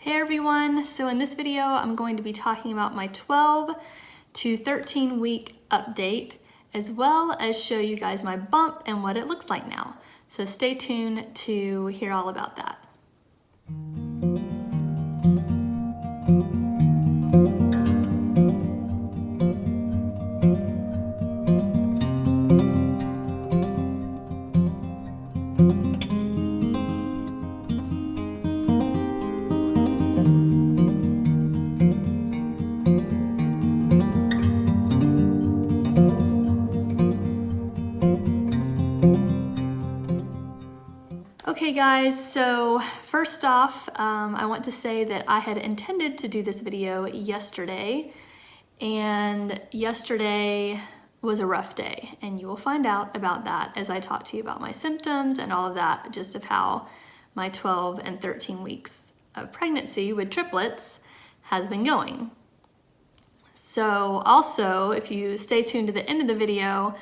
Hey everyone, so in this video I'm going to be talking about my 12 to 13 week update, as well as show you guys my bump and what it looks like now. So stay tuned to hear all about that. Okay guys, so first off, I want to say that I had intended to do this video yesterday, and yesterday was a rough day, and you will find out about that as I talk to you about my symptoms and all of that, just of how my 12 and 13 weeks of pregnancy with triplets has been going. So also, if you stay tuned to the end of the video,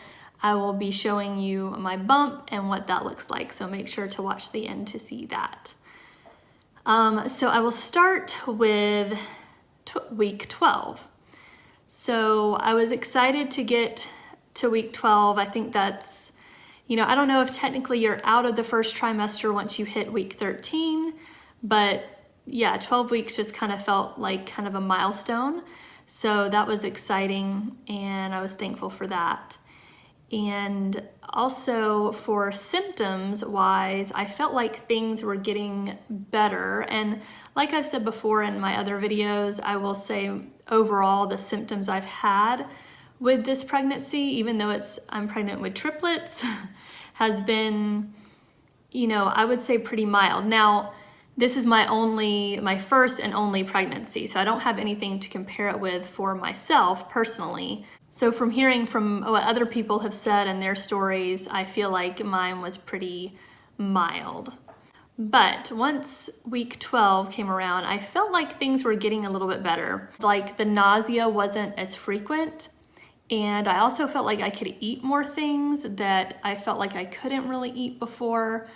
I will be showing you my bump and what that looks like, so make sure to watch the end to see that. So I will start with week 12. So I was excited to get to week 12. I think that's, I don't know if technically you're out of the first trimester once you hit week 13, but yeah, 12 weeks just kind of felt like kind of a milestone. So that was exciting, and I was thankful for that. And also for symptoms wise, I felt like things were getting better. And like I've said before in my other videos, I will say overall the symptoms I've had with this pregnancy, even though I'm pregnant with triplets, has been, I would say pretty mild. Now, this is my first and only pregnancy, so I don't have anything to compare it with for myself personally. So from hearing from what other people have said in their stories, I feel like mine was pretty mild. But once week 12 came around, I felt like things were getting a little bit better. Like the nausea wasn't as frequent, and I also felt like I could eat more things that I felt like I couldn't really eat before.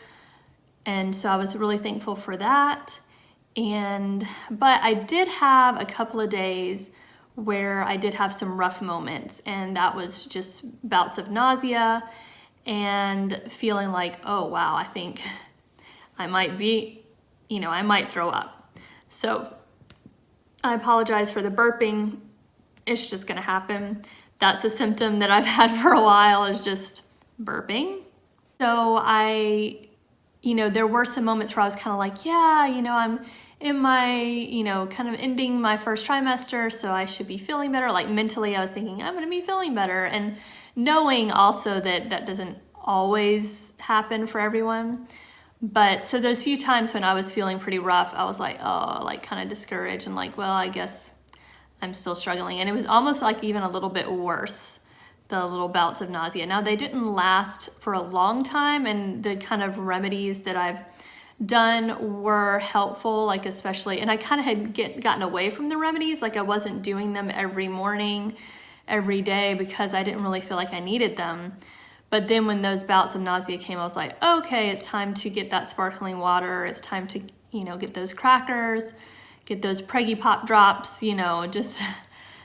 And so I was really thankful for that. But I did have a couple of days where I did have some rough moments, and that was just bouts of nausea and feeling like, oh wow, I think I might be, I might throw up. So I apologize for the burping. It's just gonna happen. That's a symptom that I've had for a while, is just burping. So there were some moments where I was kind of like, yeah, I'm in my, kind of ending my first trimester, so I should be feeling better. Like mentally, I was thinking I'm gonna be feeling better, and knowing also that that doesn't always happen for everyone. But so those few times when I was feeling pretty rough, I was like, oh, like kind of discouraged and like, well, I guess I'm still struggling. And it was almost like even a little bit worse, the little bouts of nausea. Now, they didn't last for a long time, and the kind of remedies that I've done were helpful, like especially, and I kind of had gotten away from the remedies, like I wasn't doing them every morning, every day, because I didn't really feel like I needed them. But then when those bouts of nausea came, I was like, okay, it's time to get that sparkling water. It's time to, get those crackers, get those Preggy Pop drops, just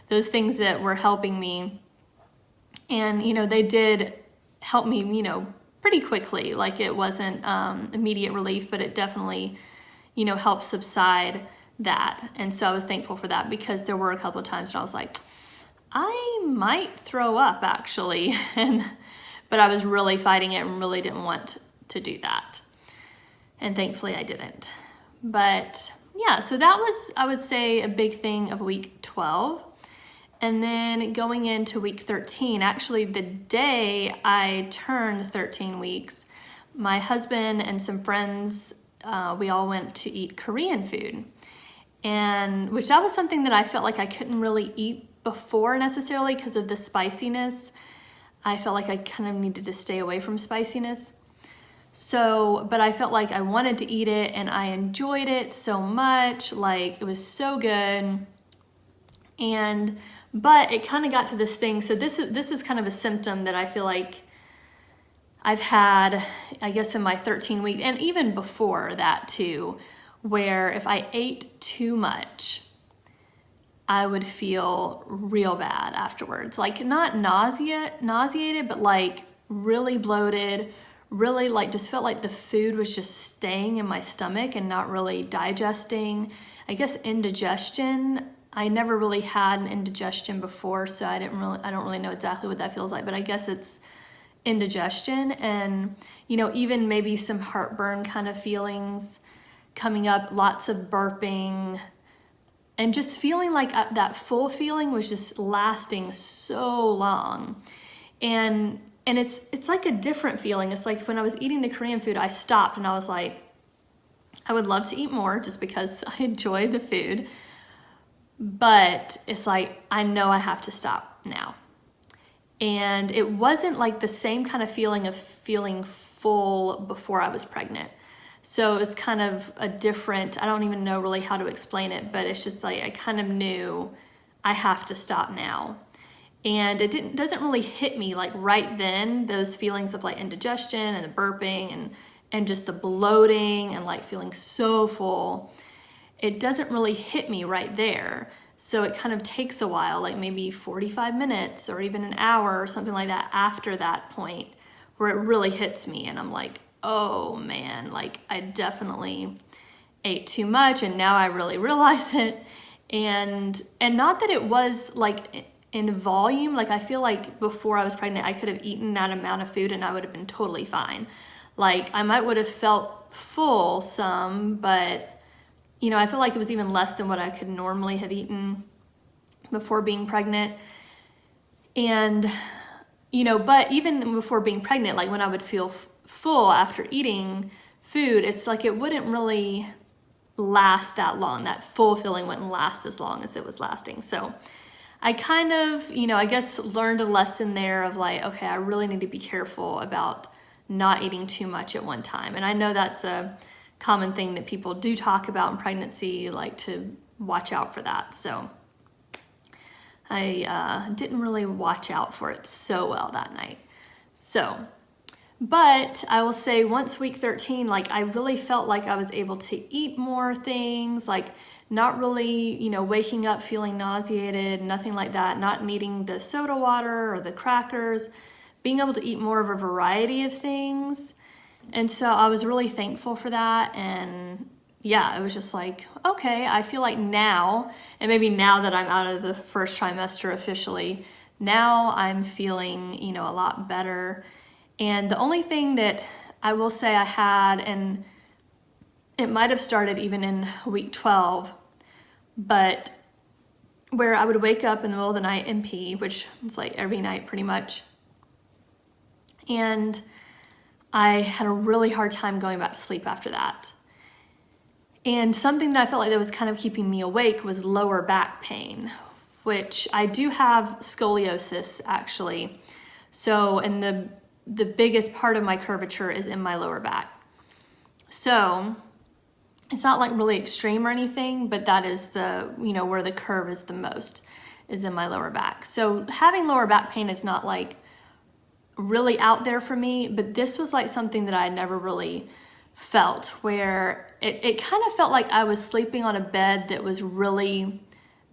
those things that were helping me. And, they did help me, pretty quickly. Like it wasn't immediate relief, but it definitely, helped subside that. And so I was thankful for that, because there were a couple of times when I was like, I might throw up actually. But I was really fighting it and really didn't want to do that. And thankfully I didn't. But yeah, so that was, I would say, a big thing of week 12. And then going into week 13, actually the day I turned 13 weeks, my husband and some friends, we all went to eat Korean food. And which that was something that I felt like I couldn't really eat before necessarily because of the spiciness. I felt like I kind of needed to stay away from spiciness. So, but I felt like I wanted to eat it, and I enjoyed it so much. Like it was so good. But it kind of got to this thing. So this was kind of a symptom that I feel like I've had, I guess, in my 13 week, and even before that too, where if I ate too much, I would feel real bad afterwards. Like not nauseated, but like really bloated, really like just felt like the food was just staying in my stomach and not really digesting. I guess indigestion, I never really had an indigestion before, so I don't really know exactly what that feels like, but I guess it's indigestion. And even maybe some heartburn kind of feelings coming up, lots of burping, and just feeling like that full feeling was just lasting so long. And it's like a different feeling. It's like when I was eating the Korean food, I stopped and I was like, I would love to eat more just because I enjoy the food, but it's like, I know I have to stop now. And it wasn't like the same kind of feeling of feeling full before I was pregnant. So it was kind of a different, I don't even know really how to explain it, but it's just like I kind of knew I have to stop now. And it doesn't really hit me like right then, those feelings of like indigestion and the burping and just the bloating and like feeling so full. It doesn't really hit me right there. So it kind of takes a while, like maybe 45 minutes or even an hour or something like that after that point where it really hits me and I'm like, oh man, like I definitely ate too much and now I really realize it. And not that it was like in volume, like I feel like before I was pregnant, I could have eaten that amount of food and I would have been totally fine. Like I would have felt full some, but I feel like it was even less than what I could normally have eaten before being pregnant. And, but even before being pregnant, like when I would feel full after eating food, it's like it wouldn't really last that long. That full feeling wouldn't last as long as it was lasting. So I kind of, I guess learned a lesson there of like, okay, I really need to be careful about not eating too much at one time. And I know that's a common thing that people do talk about in pregnancy, like to watch out for that. So I didn't really watch out for it so well that night. So, but I will say once week 13, like I really felt like I was able to eat more things, like not really, waking up feeling nauseated, nothing like that, not needing the soda water or the crackers, being able to eat more of a variety of things. And so I was really thankful for that. And yeah, it was just like, okay, I feel like now, and maybe now that I'm out of the first trimester officially, now I'm feeling, a lot better. And the only thing that I will say I had, and it might have started even in week 12, but where I would wake up in the middle of the night and pee, which is like every night pretty much. And I had a really hard time going back to sleep after that. And something that I felt like that was kind of keeping me awake was lower back pain, which I do have scoliosis actually. So, and the biggest part of my curvature is in my lower back. So it's not like really extreme or anything, but that is the, where the curve is the most is in my lower back. So having lower back pain is not like really out there for me, but this was like something that I never really felt, where it kind of felt like I was sleeping on a bed that was really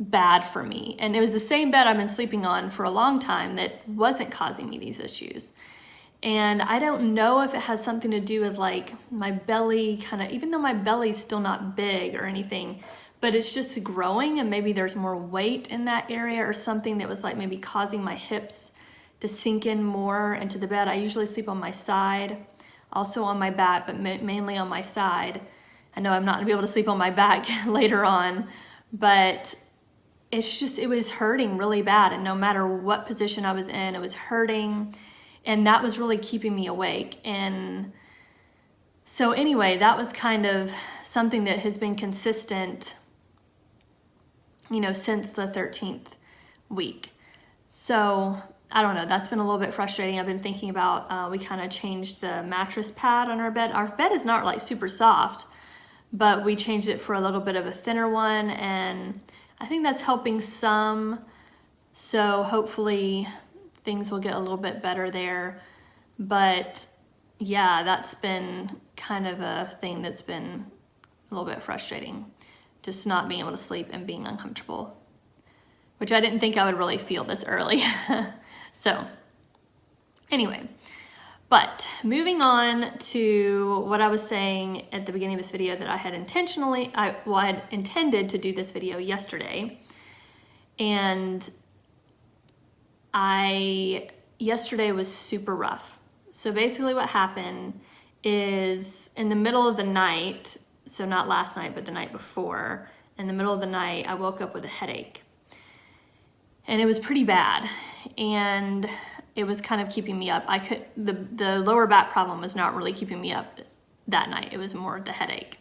bad for me. And it was the same bed I've been sleeping on for a long time that wasn't causing me these issues. And I don't know if it has something to do with like my belly kind of, even though my belly's still not big or anything, but it's just growing and maybe there's more weight in that area or something that was like maybe causing my hips to sink in more into the bed. I usually sleep on my side, also on my back, but mainly on my side. I know I'm not gonna be able to sleep on my back later on, but it's just, it was hurting really bad. And no matter what position I was in, it was hurting. And that was really keeping me awake. And so anyway, that was kind of something that has been consistent, since the 13th week. So I don't know, that's been a little bit frustrating. I've been thinking about, we kind of changed the mattress pad on our bed. Our bed is not like super soft, but we changed it for a little bit of a thinner one. And I think that's helping some. So hopefully things will get a little bit better there. But yeah, that's been kind of a thing that's been a little bit frustrating, just not being able to sleep and being uncomfortable, which I didn't think I would really feel this early. So anyway, but moving on to what I was saying at the beginning of this video, that I had I'd intended to do this video yesterday. And yesterday was super rough. So basically what happened is in the middle of the night, so not last night, but the night before, in the middle of the night, I woke up with a headache. And it was pretty bad. And it was kind of keeping me up. The lower back problem was not really keeping me up that night. It was more the headache.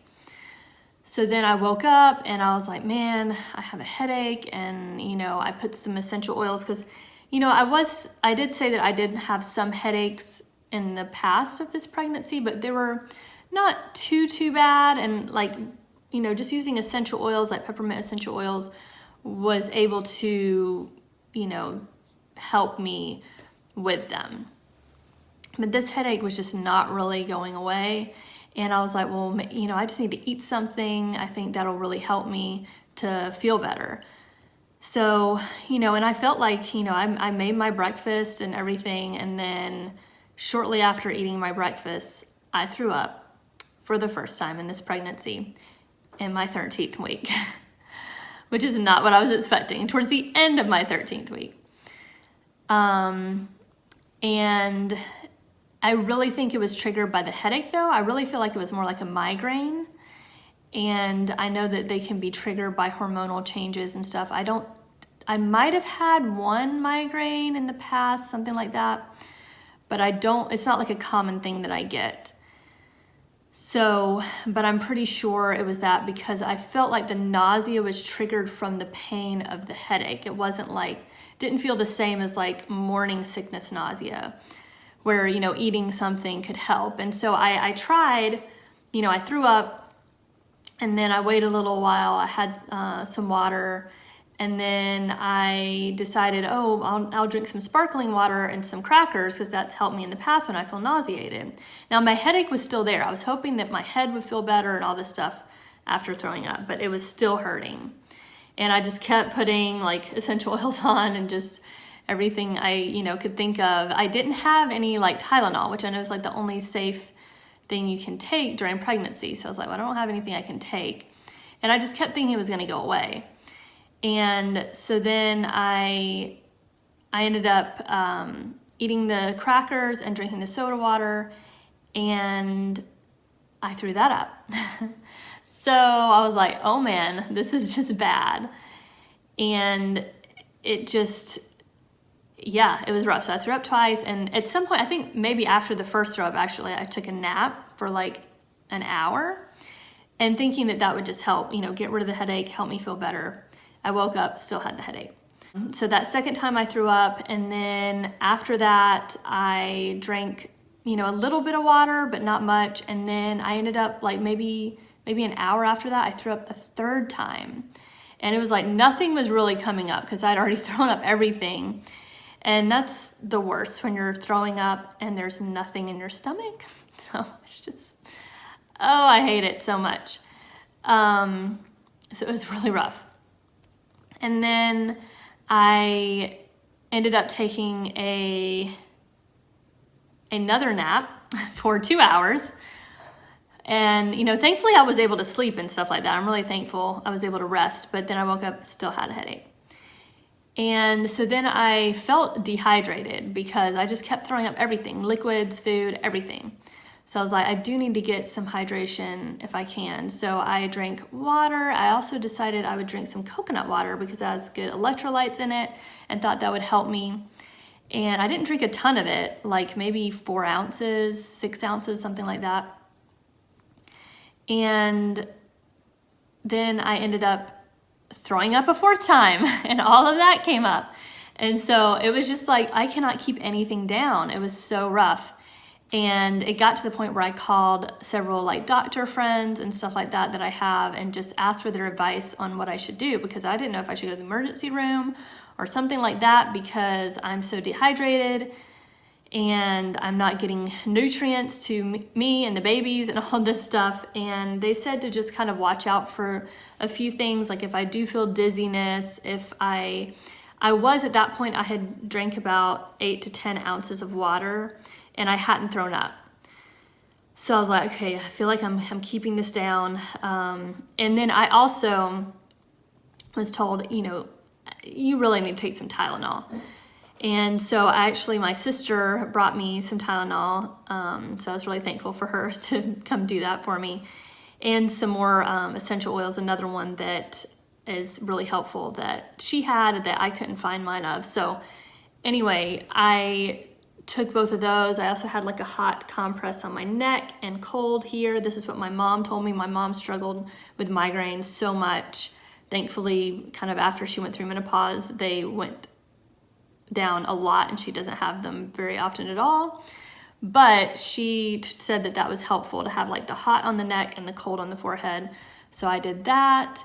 So then I woke up and I was like, man, I have a headache. And, you know, I put some essential oils because, you know, I did say that I did have some headaches in the past of this pregnancy, but they were not too bad. And like, you know, just using essential oils like peppermint essential oils was able to, you know, help me with them. But this headache was just not really going away. And I was like, well, you know, I just need to eat something. I think that'll really help me to feel better. So, you know, and I felt like, you know, I made my breakfast and everything. And then shortly after eating my breakfast, I threw up for the first time in this pregnancy in my 13th week, which is not what I was expecting towards the end of my 13th week. And I really think it was triggered by the headache though. I really feel like it was more like a migraine. And I know that they can be triggered by hormonal changes and stuff. I might have had one migraine in the past, something like that, but it's not like a common thing that I get. So, but I'm pretty sure it was that because I felt like the nausea was triggered from the pain of the headache. It didn't feel the same as like morning sickness nausea, where, you know, eating something could help. And so I tried, you know, I threw up and then I waited a little while. I had some water and then I decided, oh, I'll drink some sparkling water and some crackers because that's helped me in the past when I feel nauseated. Now my headache was still there. I was hoping that my head would feel better and all this stuff after throwing up, but it was still hurting. And I just kept putting like essential oils on and just everything I, you know, could think of. I didn't have any like Tylenol, which I know is like the only safe thing you can take during pregnancy. So I was like, well, I don't have anything I can take. And I just kept thinking it was gonna go away. And so then I ended up eating the crackers and drinking the soda water, and I threw that up. So I was like, oh man, this is just bad. And it just, yeah, it was rough. So I threw up twice, and at some point, I think maybe after the first throw up, actually, I took a nap for like an hour and thinking that that would just help, you know, get rid of the headache, help me feel better. I woke up, still had the headache. So that second time I threw up, and then after that, I drank, you know, a little bit of water, but not much. And then I ended up like maybe an hour after that, I threw up a third time. And it was like nothing was really coming up because I'd already thrown up everything. And that's the worst, when you're throwing up and there's nothing in your stomach. So it's just, oh, I hate it so much. So it was really rough. And then I ended up taking another nap for 2 hours. And, you know, thankfully I was able to sleep and stuff like that. I'm really thankful I was able to rest, but then I woke up, still had a headache. And so then I felt dehydrated because I just kept throwing up everything, liquids, food, everything. So I was like, I do need to get some hydration if I can. So I drank water. I also decided I would drink some coconut water because it has good electrolytes in it, and thought that would help me. And I didn't drink a ton of it, like maybe 4 ounces, 6 ounces, something like that. And then I ended up throwing up a 4th time, and all of that came up. And so it was just like, I cannot keep anything down. It was so rough. And it got to the point where I called several like doctor friends and stuff like that I have, and just asked for their advice on what I should do, because I didn't know if I should go to the emergency room or something like that because I'm so dehydrated. and I'm not getting nutrients to me and the babies and all this stuff. And they said to just kind of watch out for a few things, like if I do feel dizziness, if I was at that point, I had drank about 8 to 10 ounces of water and I hadn't thrown up. So I was like, okay, I feel like I'm keeping this down. And then I also was told, you know, you really need to take some Tylenol. And so my sister brought me some Tylenol, so I was really thankful for her to come do that for me. And some more essential oils, another one that is really helpful that she had that I couldn't find mine of. So anyway, I took both of those. I also had like a hot compress on my neck and cold here. This is what my mom told me. My mom struggled with migraines so much. Thankfully, kind of after she went through menopause, they went down a lot and she doesn't have them very often at all. But she said that that was helpful to have like the hot on the neck and the cold on the forehead. So I did that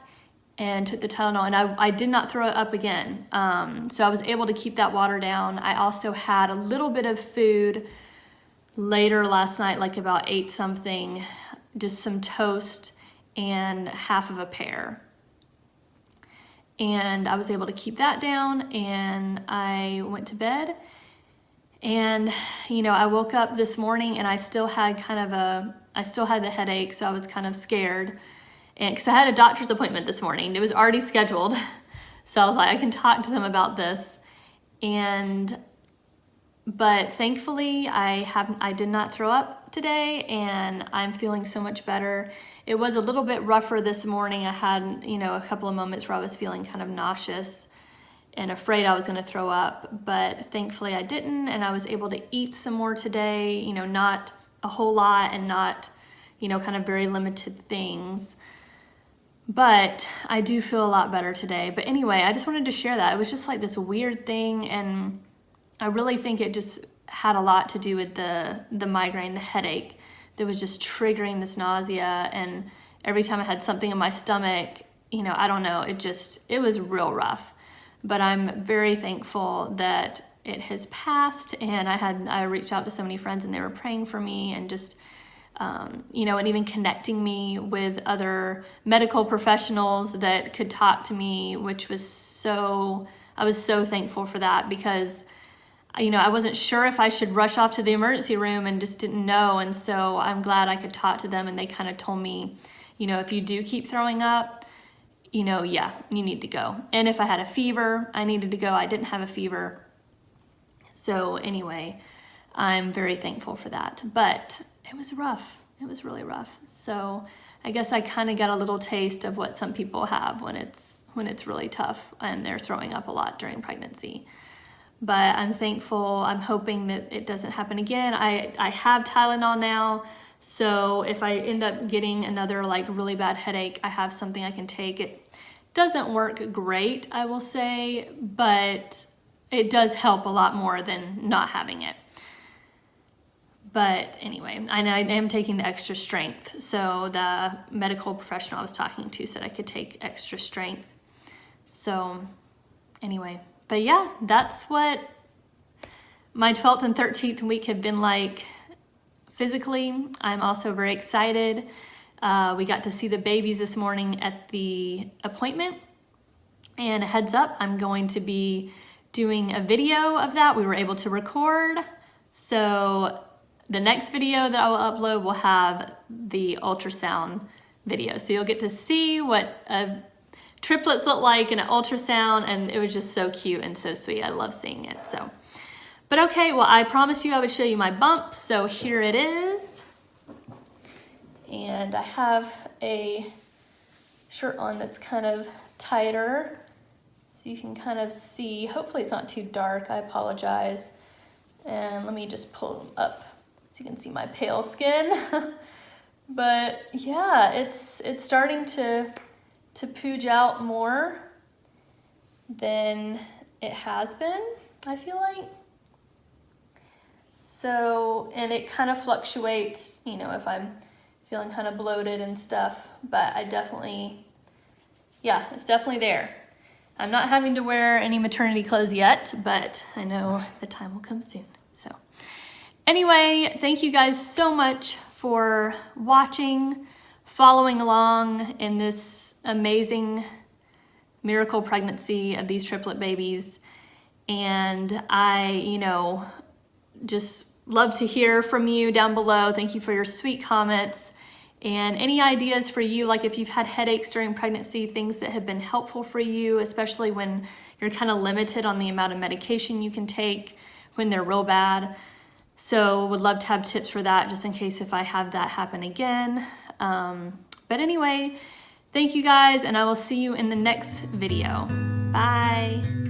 and took the Tylenol, and I did not throw it up again. So I was able to keep that water down. I also had a little bit of food later last night, like about 8 something, just some toast and half of a pear. And I was able to keep that down, and I went to bed. And, you know, I woke up this morning and I still had the headache, so I was kind of scared. And because I had a doctor's appointment this morning, it was already scheduled. So I was like, I can talk to them about this. But thankfully I did not throw up today, and I'm feeling so much better. It was a little bit rougher this morning. I had, you know, a couple of moments where I was feeling kind of nauseous and afraid I was going to throw up, but thankfully I didn't, and I was able to eat some more today, you know, not a whole lot and not, you know, kind of very limited things. But I do feel a lot better today. But anyway, I just wanted to share that. It was just like this weird thing, and I really think it just had a lot to do with the migraine, the headache that was just triggering this nausea. And every time I had something in my stomach, you know, I don't know, it was real rough. But I'm very thankful that it has passed, and I reached out to so many friends and they were praying for me, and just, you know, and even connecting me with other medical professionals that could talk to me, which was I was so thankful for that, because, you know, I wasn't sure if I should rush off to the emergency room and just didn't know. And so I'm glad I could talk to them, and they kind of told me, you know, if you do keep throwing up, you know, yeah, you need to go. And if I had a fever, I needed to go. I didn't have a fever. So anyway, I'm very thankful for that. But it was rough. It was really rough. So I guess I kind of got a little taste of what some people have when it's really tough and they're throwing up a lot during pregnancy. But I'm thankful. I'm hoping that it doesn't happen again. I have Tylenol now, so if I end up getting another like really bad headache, I have something I can take. It doesn't work great, I will say, but it does help a lot more than not having it. But anyway, I am taking the extra strength. So the medical professional I was talking to said I could take extra strength. So anyway. But yeah, that's what my 12th and 13th week have been like physically. I'm also very excited. We got to see the babies this morning at the appointment. And a heads up, I'm going to be doing a video of that. We were able to record. So the next video that I will upload will have the ultrasound video. So you'll get to see what triplets look like in an ultrasound, and it was just so cute and so sweet. I love seeing it. So, but okay, well, I promised you I would show you my bump, so here it is. And I have a shirt on that's kind of tighter, so you can kind of see. Hopefully it's not too dark. I apologize. And let me just pull them up so you can see my pale skin. But yeah, it's starting to pooge out more than it has been, I feel like. So, and it kind of fluctuates, you know, if I'm feeling kind of bloated and stuff, but I definitely, yeah, it's definitely there. I'm not having to wear any maternity clothes yet, but I know the time will come soon. So Anyway, thank you guys so much for watching, following along in this amazing miracle pregnancy of these triplet babies. And I, just love to hear from you down below. Thank you for your sweet comments and any ideas for you, like if you've had headaches during pregnancy, things that have been helpful for you, especially when you're kind of limited on the amount of medication you can take when they're real bad. So would love to have tips for that just in case if I have that happen again. But anyway, thank you guys, and I will see you in the next video. Bye.